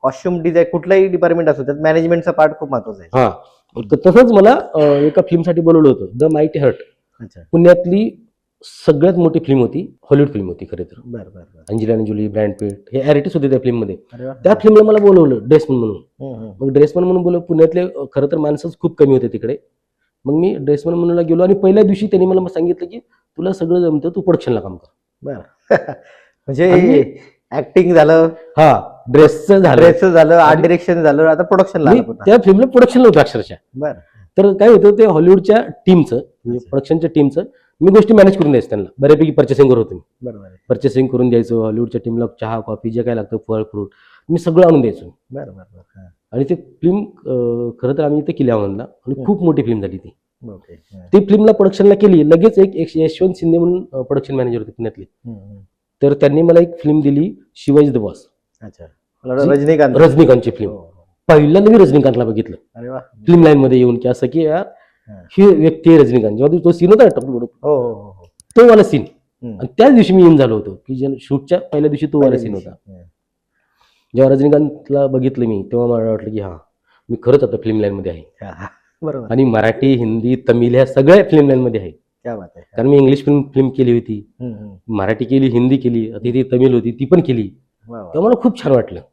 Costume design कुठलाही department असो त्यात मॅनेजमेंटचा पार्ट खूप महत्वाचा आहे. हा, तसंच मला एका फिल्मसाठी बोलवलं होतं, द माइटी हर्ट. अच्छा. पुण्यातली सगळ्यात मोठी फिल्म होती, हॉलिवूड फिल्म होती खरं तर. बरं बरं बरं. अंजलिना जोली, ब्रॅड पिट हे ॲक्टर्स होते त्या फिल्ममध्ये. अरे वा. त्या फिल्मला मला बोलवलं ड्रेसमन म्हणून. हम्म, हम्म. मग ड्रेसमन म्हणून बोलव, पुण्यातले खरं तर माणसंच खूप कमी होते तिकडे. मग मी ड्रेसमन म्हणूनला गेलो आणि पहिल्या दिवशी त्यांनी मला सांगितलं की तुला सगळं जमतं, तू प्रोडक्शनला काम कर. बरं. म्हणजे आणि- ऍक्टिंग झालं, हा, ड्रेसचं झालं. ड्रेसचं झालं, आर्ट डिरेक्शन झालं, आता प्रोडक्शन मी त्या फिल्मला प्रोडक्शनला होतं अक्षरशः. बरं. तर काय होतं, ते हॉलिवूडच्या टीमचं म्हणजे प्रोडक्शनच्या टीमचं मी गोष्टी मॅनेज करून द्यायचं त्यांना. बऱ्यापैकी पर्चेसिंग होतो मी. बरोबर आहे. पर्चेसिंग करून द्यायचो. हॉलिवूडच्या टीमला चहा, कॉफी जे काय लागतं, फळ, फ्रूट मी सगळं आणून द्यायचो. बरं बरं बरं. हा. आणि ते फिल्म खरं तर आम्ही इथे केली म्हणला आणि खूप मोठी फिल्म झाली ती. ओके. हा. ती फिल्मला प्रोडक्शनला केली. लगेच एक यशवंत शिंदे म्हणून प्रोडक्शन मॅनेजर होते पुण्यातले. हम्म, हम्म. तर त्यांनी मला एक फिल्म दिली, शिवाजी द बॉस. अच्छा. मला वाटलं रजनीकांत. रजनीकांतची फिल्म. हो, हो. पहिल्यांदा मी रजनीकांतला बघितलं अरे वा. फिल्म लाईन मध्ये येऊन, की असं की यार हा. ही व्यक्ती आहे रजनीकांत. जेव्हा तो सीन होता हो हो हो हो. तो वाला सीन, हम्म. आणि त्याच दिवशी मी येऊन झालो होतो की शूटच्या पहिल्या दिवशी तो वाला सीन होता. हम्म. जेव्हा रजनीकांतला बघितलं मी, तेव्हा मला वाटलं की हा, मी खरंच आता फिल्म लाईन मध्ये आहे. हा, हा. बरोबर. आणि मराठी, हिंदी, तमिळ ह्या सगळ्या फिल्म लाईन मध्ये आहे. क्या बात आहे. कारण मी इंग्लिश फिल्म केली होती, हम्म, हम्म. मराठी केली, हिंदी केली, आता ती तमिळ होती ती पण केली. वा वा. तेव्हा मला खूप छान वाटलं.